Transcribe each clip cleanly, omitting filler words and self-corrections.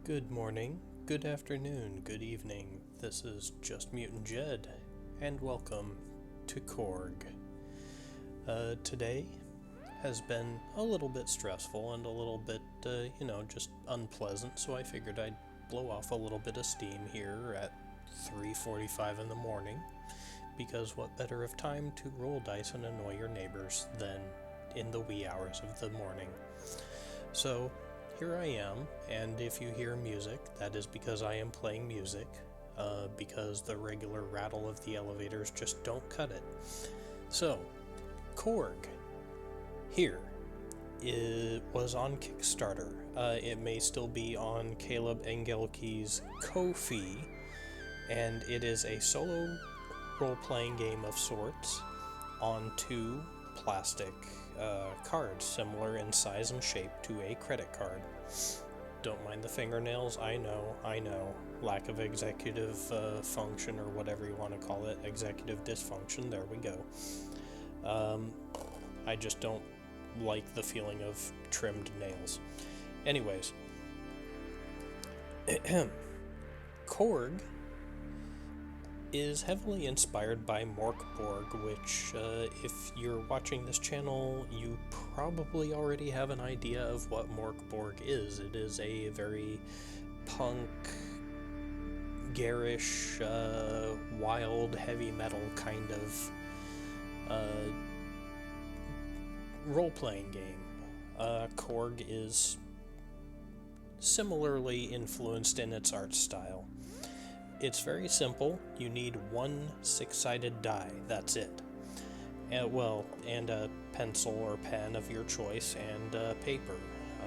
Good morning, good afternoon, good evening. This is justmutantjed, and welcome to Korg. Today has been a little bit stressful and a little bit, just unpleasant, so I figured I'd blow off a little bit of steam here at 3:45 in the morning, because what better of time to roll dice and annoy your neighbors than in the wee hours of the morning. So here I am, and if you hear music, that is because I am playing music, because the regular rattle of the elevators just don't cut it. So, Korg, here, it was on Kickstarter. It may still be on Caleb Engelke's Ko-fi, and it is a solo role-playing game of sorts on two plastic cards, similar in size and shape to a credit card. Don't mind the fingernails, I know, lack of executive function, or whatever you want to call it, executive dysfunction, there we go. I just don't like the feeling of trimmed nails. Anyways, Korg is heavily inspired by Morkborg, which, if you're watching this channel, you probably already have an idea of what Morkborg is. It is a very punk, garish, wild, heavy metal kind of role-playing game. Korg is similarly influenced in its art style. It's very simple. You need one 6-sided die, that's it. And a pencil or pen of your choice, and paper.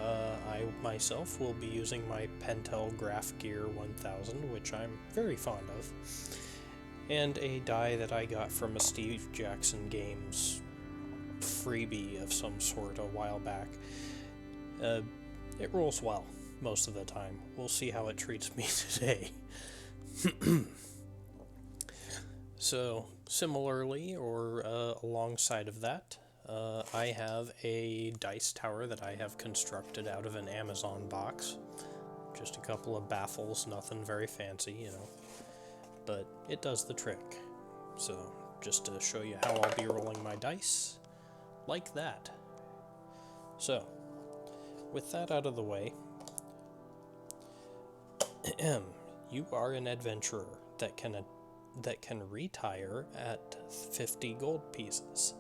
I myself will be using my Pentel Graph Gear 1000, which I'm very fond of, and a die that I got from a Steve Jackson Games freebie of some sort a while back. It rolls well most of the time. We'll see how it treats me today. So, similarly, or alongside of that, I have a dice tower that I have constructed out of an Amazon box. Just a couple of baffles, nothing very fancy, but it does the trick. So, just to show you how I'll be rolling my dice, like that. So, with that out of the way, you are an adventurer that can retire at 50 gold pieces.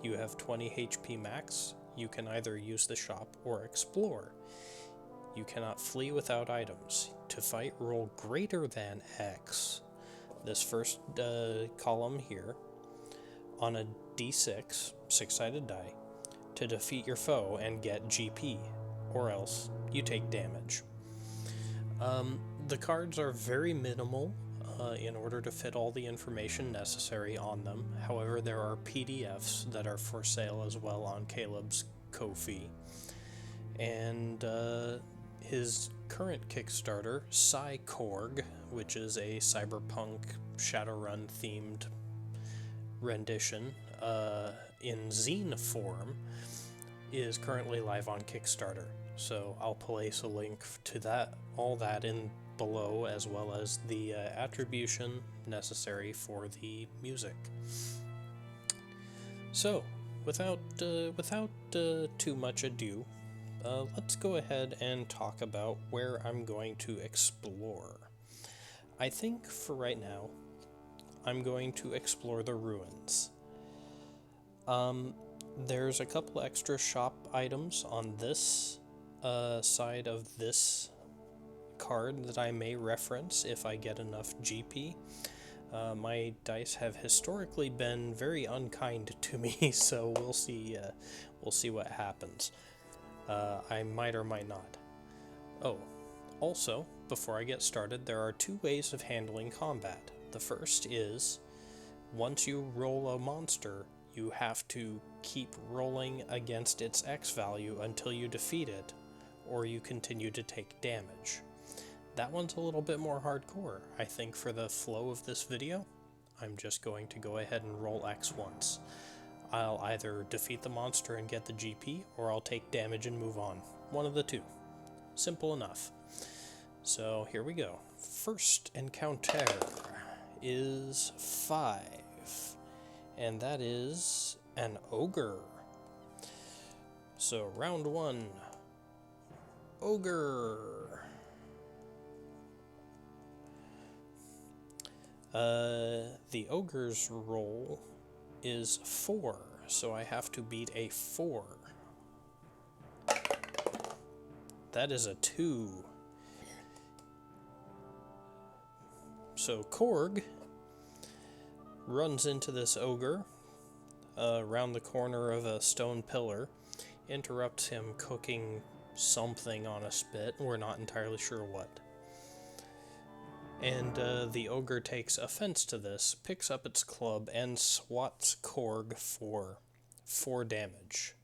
You have 20 HP max. You can either use the shop or explore. You cannot flee without items. To fight, roll greater than X. This first column here on a D6, 6-sided die, to defeat your foe and get GP, or else you take damage. The cards are very minimal in order to fit all the information necessary on them. However, there are PDFs that are for sale as well on Caleb's Ko-fi. And his current Kickstarter, Korg, which is a cyberpunk Shadowrun themed rendition in zine form, is currently live on Kickstarter. So I'll place a link to all that in below, as well as the attribution necessary for the music. So, without too much ado, let's go ahead and talk about where I'm going to explore. I think for right now, I'm going to explore the ruins. There's a couple extra shop items on this side of this card that I may reference if I get enough GP. My dice have historically been very unkind to me, so we'll see what happens. I might or might not. Oh, also, before I get started, there are two ways of handling combat. The first is, once you roll a monster, you have to keep rolling against its X value until you defeat it, or you continue to take damage. That one's a little bit more hardcore. I think for the flow of this video, I'm just going to go ahead and roll X once. I'll either defeat the monster and get the GP, or I'll take damage and move on. One of the two. Simple enough. So here we go. First encounter is 5, and that is an ogre. So round 1, ogre. The ogre's roll is 4, so I have to beat a 4. That is a 2. So Korg runs into this ogre around the corner of a stone pillar, interrupts him cooking something on a spit. We're not entirely sure what. And the ogre takes offense to this, picks up its club, and swats Korg for 4 damage.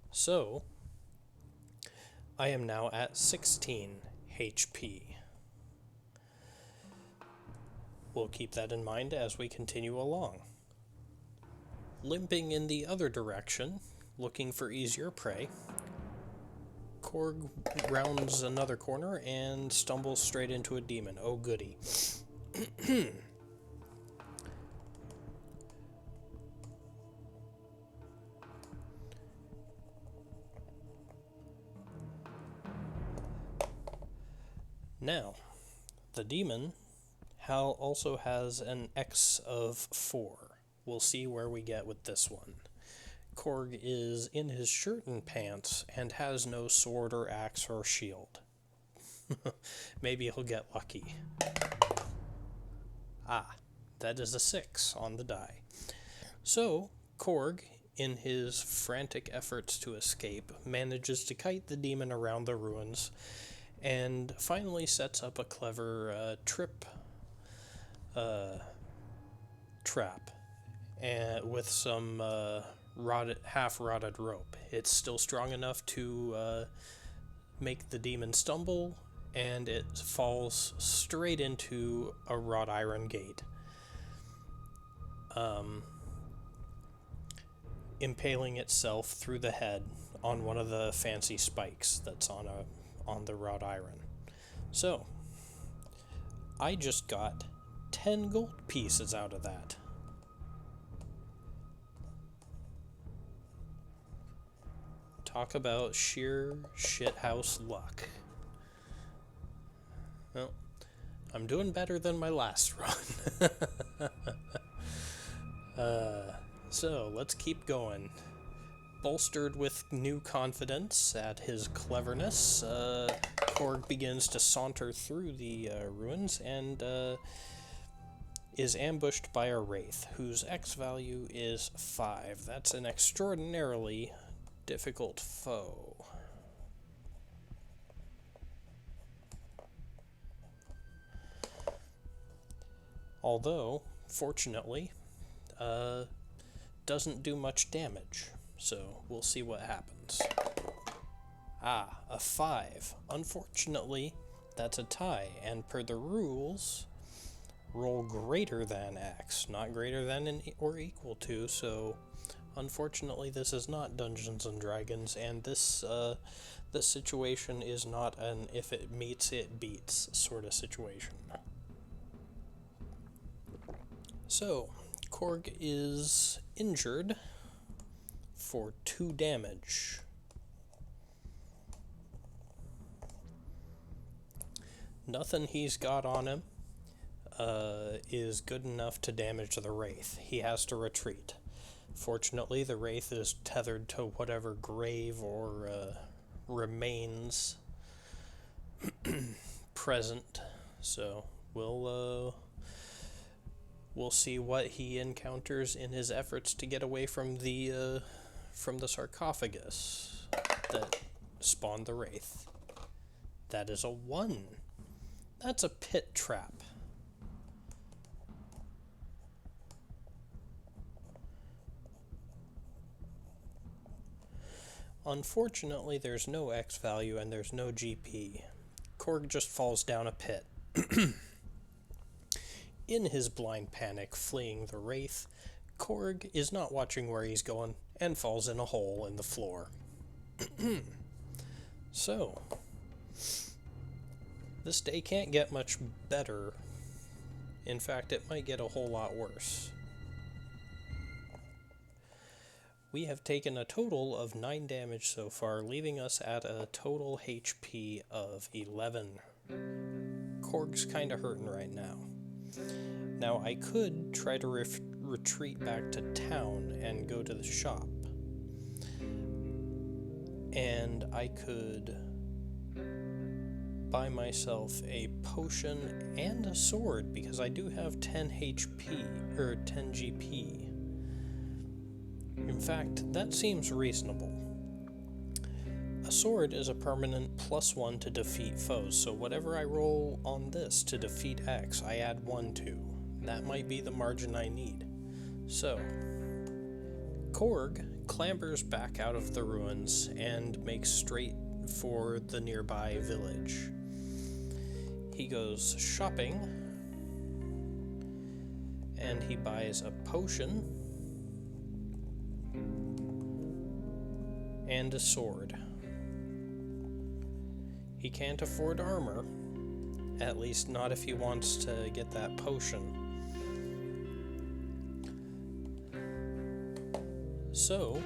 So, I am now at 16 HP. We'll keep that in mind as we continue along. Limping in the other direction, looking for easier prey, Korg rounds another corner and stumbles straight into a demon. Oh goody. Now, the demon also has an X of 4. We'll see where we get with this one. Korg is in his shirt and pants and has no sword or axe or shield. Maybe he'll get lucky. Ah, that is a 6 on the die. So, Korg, in his frantic efforts to escape, manages to kite the demon around the ruins and finally sets up a clever trap with some half-rotted rope. It's still strong enough to make the demon stumble, and it falls straight into a wrought iron gate, impaling itself through the head on one of the fancy spikes that's on the wrought iron. So, I just got 10 gold pieces out of that. Talk about sheer shithouse luck. Well, I'm doing better than my last run. So, let's keep going. Bolstered with new confidence at his cleverness, Korg begins to saunter through the ruins and is ambushed by a wraith, whose X value is 5. That's an extraordinarily difficult foe. Although, fortunately, doesn't do much damage, so we'll see what happens. Ah, a 5. Unfortunately, that's a tie, and per the rules, roll greater than X, not greater than or equal to, so unfortunately this is not Dungeons and Dragons, and this situation is not an if it meets it beats sort of situation. So, Korg is injured for 2 damage. Nothing he's got on him is good enough to damage the wraith. He has to retreat. Fortunately, the wraith is tethered to whatever grave or remains present. So we'll see what he encounters in his efforts to get away from the sarcophagus that spawned the wraith. That is a 1. That's a pit trap. Unfortunately, there's no X value and there's no GP. Korg just falls down a pit. In his blind panic fleeing the wraith, Korg is not watching where he's going and falls in a hole in the floor. So, this day can't get much better. In fact, it might get a whole lot worse. We have taken a total of 9 damage so far, leaving us at a total HP of 11. Korg's kinda hurting right now. Now, I could try to retreat back to town and go to the shop. And I could buy myself a potion and a sword, because I do have 10 HP, or 10 GP. In fact, that seems reasonable. A sword is a permanent +1 to defeat foes, so whatever I roll on this to defeat X, I add 1 to. That might be the margin I need. So, Korg clambers back out of the ruins and makes straight for the nearby village. He goes shopping, and he buys a potion and a sword. He can't afford armor, at least not if he wants to get that potion. So,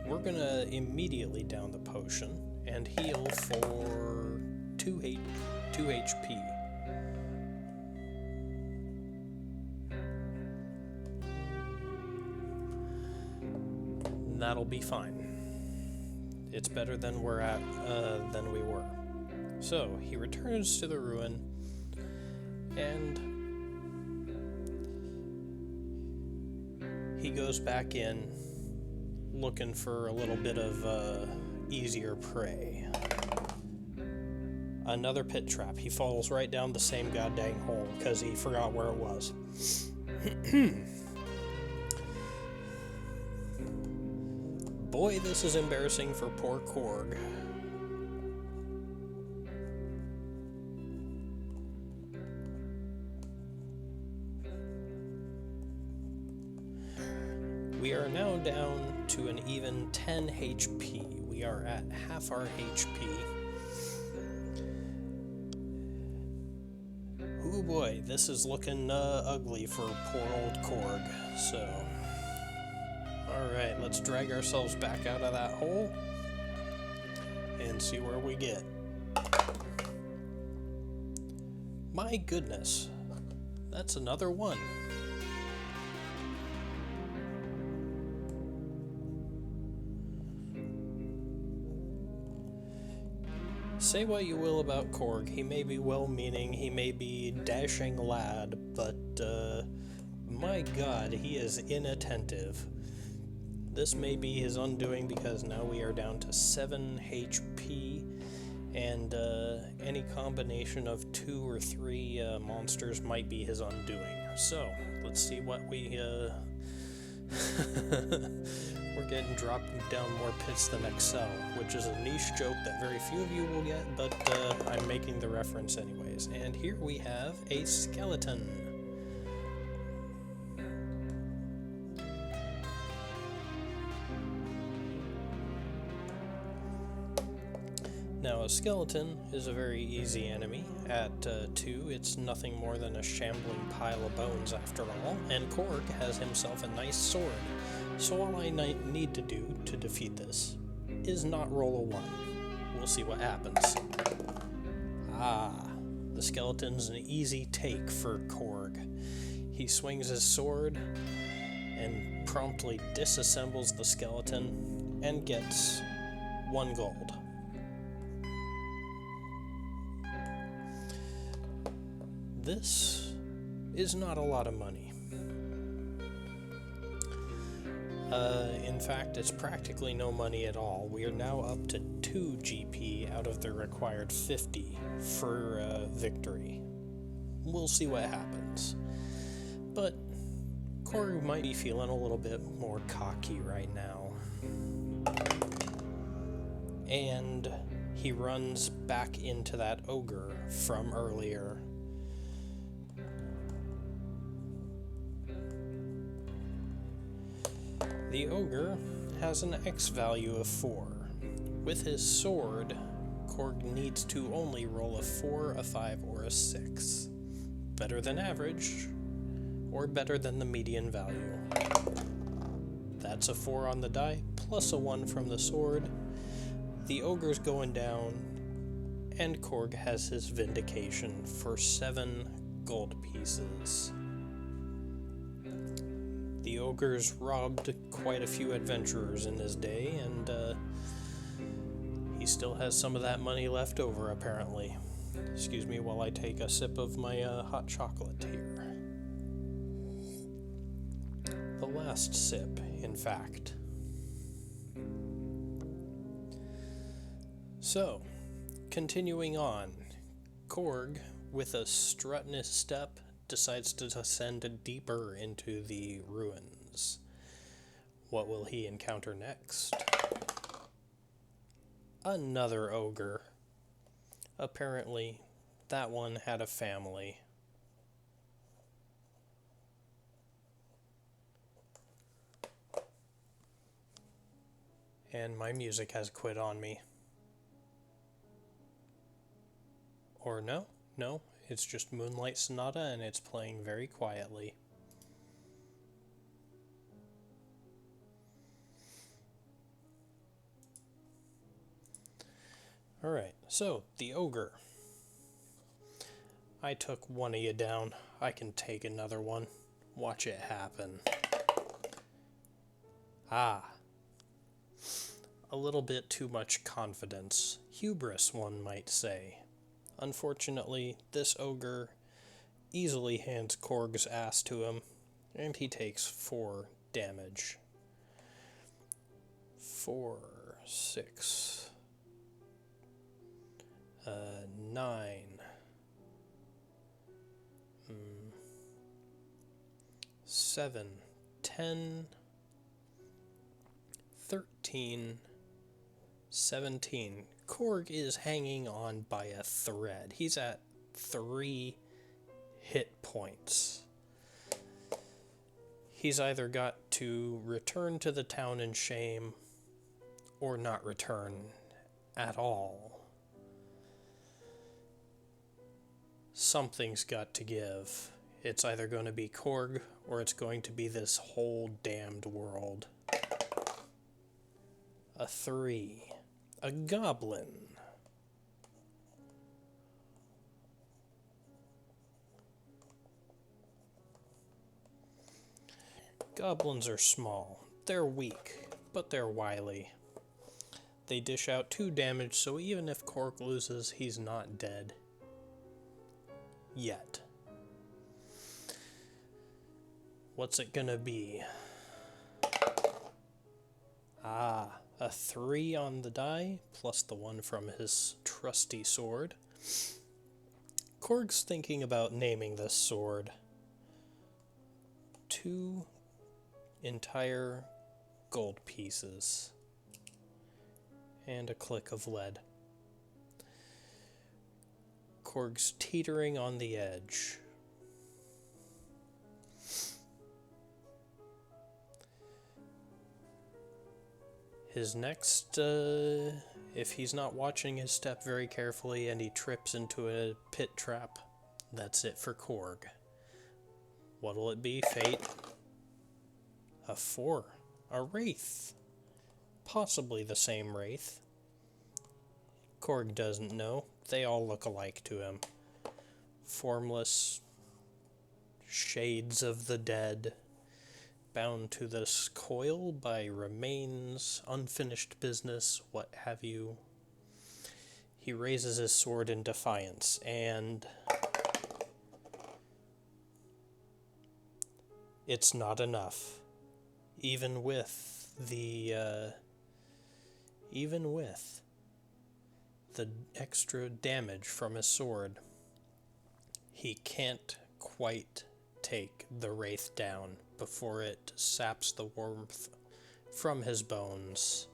we're gonna immediately down the potion and heal for 2 HP. That'll be fine. It's better than we were. So, he returns to the ruin, and he goes back in looking for a little bit of easier prey. Another pit trap. He falls right down the same goddamn hole because he forgot where it was. Boy, this is embarrassing for poor Korg. We are now down to an even 10 HP. We are at half our HP. Oh boy, this is looking ugly for poor old Korg. So, alright, let's drag ourselves back out of that hole and see where we get. My goodness, that's another one. Say what you will about Korg, he may be well-meaning, he may be dashing lad, but my god, he is inattentive. This may be his undoing because now we are down to 7 HP, and any combination of 2 or 3 monsters might be his undoing. So, let's see what we... We're getting dropped down more pits than Excel, which is a niche joke that very few of you will get, but I'm making the reference anyways. And here we have a skeleton. Now, a skeleton is a very easy enemy. At 2, it's nothing more than a shambling pile of bones after all, and Korg has himself a nice sword. So all I need to do to defeat this is not roll a 1. We'll see what happens. Ah, the skeleton's an easy take for Korg. He swings his sword and promptly disassembles the skeleton and gets 1 gold. This is not a lot of money. In fact, it's practically no money at all. We are now up to 2 GP out of the required 50 for victory. We'll see what happens. But Korg might be feeling a little bit more cocky right now. And he runs back into that ogre from earlier. The ogre has an X value of 4. With his sword, Korg needs to only roll a 4, a 5, or a 6. Better than average, or better than the median value. That's a 4 on the die, plus a 1 from the sword. The ogre's going down, and Korg has his vindication for 7 gold pieces. The ogre's robbed quite a few adventurers in his day, and he still has some of that money left over, apparently. Excuse me while I take a sip of my hot chocolate here. The last sip, in fact. So, continuing on, Korg, with a strut in his step, decides to descend deeper into the ruins. What will he encounter next? Another ogre. Apparently, that one had a family. And my music has quit on me. Or no, it's just Moonlight Sonata and it's playing very quietly. Alright, so the ogre. I took one of you down. I can take another one. Watch it happen. A little bit too much confidence. Hubris, one might say. Unfortunately, this ogre easily hands Korg's ass to him, and he takes 4 damage. 4, 6, 9, 7, 10, 13, 17. Korg is hanging on by a thread. He's at 3 hit points. He's either got to return to the town in shame or not return at all. Something's got to give. It's either going to be Korg or it's going to be this whole damned world. A 3. A goblin. Goblins are small. They're weak, but they're wily. They dish out 2 damage, so even if Korg loses, he's not dead. Yet. What's it gonna be? A 3 on the die, plus the 1 from his trusty sword. Korg's thinking about naming this sword. 2 entire gold pieces. And a click of lead. Korg's teetering on the edge. His next, if he's not watching his step very carefully and he trips into a pit trap, that's it for Korg. What'll it be, Fate? A 4. A Wraith. Possibly the same Wraith. Korg doesn't know. They all look alike to him. Formless shades of the dead. Bound to this coil by remains, unfinished business, what have you. He raises his sword in defiance, and it's not enough. Even with the extra damage from his sword, he can't quite take the Wraith down before it saps the warmth from his bones.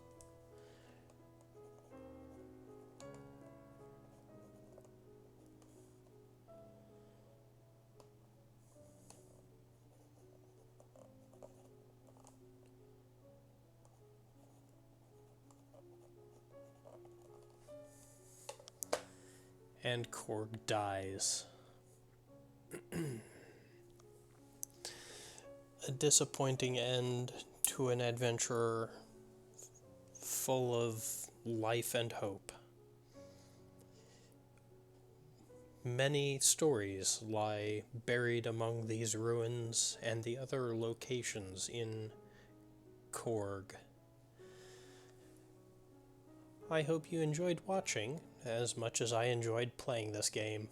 And Korg dies. A disappointing end to an adventurer full of life and hope. Many stories lie buried among these ruins and the other locations in Korg. I hope you enjoyed watching as much as I enjoyed playing this game.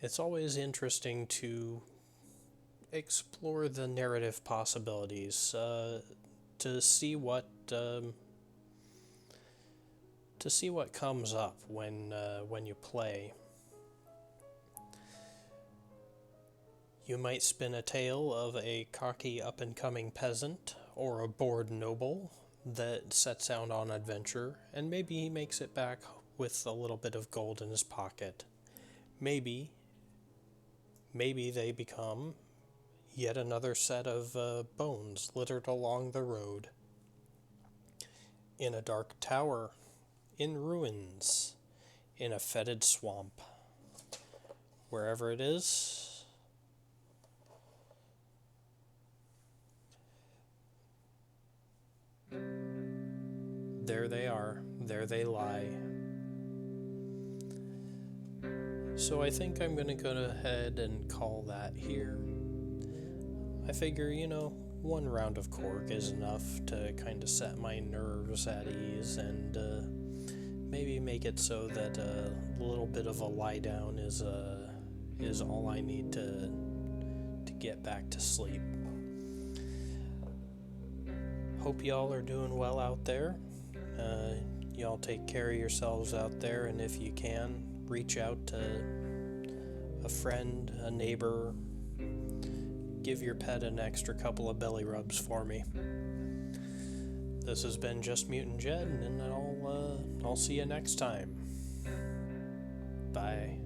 It's always interesting to explore the narrative possibilities, to see what comes up when you play. You might spin a tale of a cocky up-and-coming peasant or a bored noble that sets out on adventure, and maybe he makes it back with a little bit of gold in his pocket. Maybe they become yet another set of bones littered along the road. In a dark tower, in ruins, in a fetid swamp. Wherever it is, there they are, there they lie. So I think I'm going to go ahead and call that here. I figure, one round of Korg is enough to kind of set my nerves at ease and maybe make it so that a little bit of a lie down is all I need to get back to sleep. Hope y'all are doing well out there. Y'all take care of yourselves out there, and if you can, reach out to a friend, a neighbor. Give your pet an extra couple of belly rubs for me. This has been Just Mutant Jed, and I'll see you next time. Bye.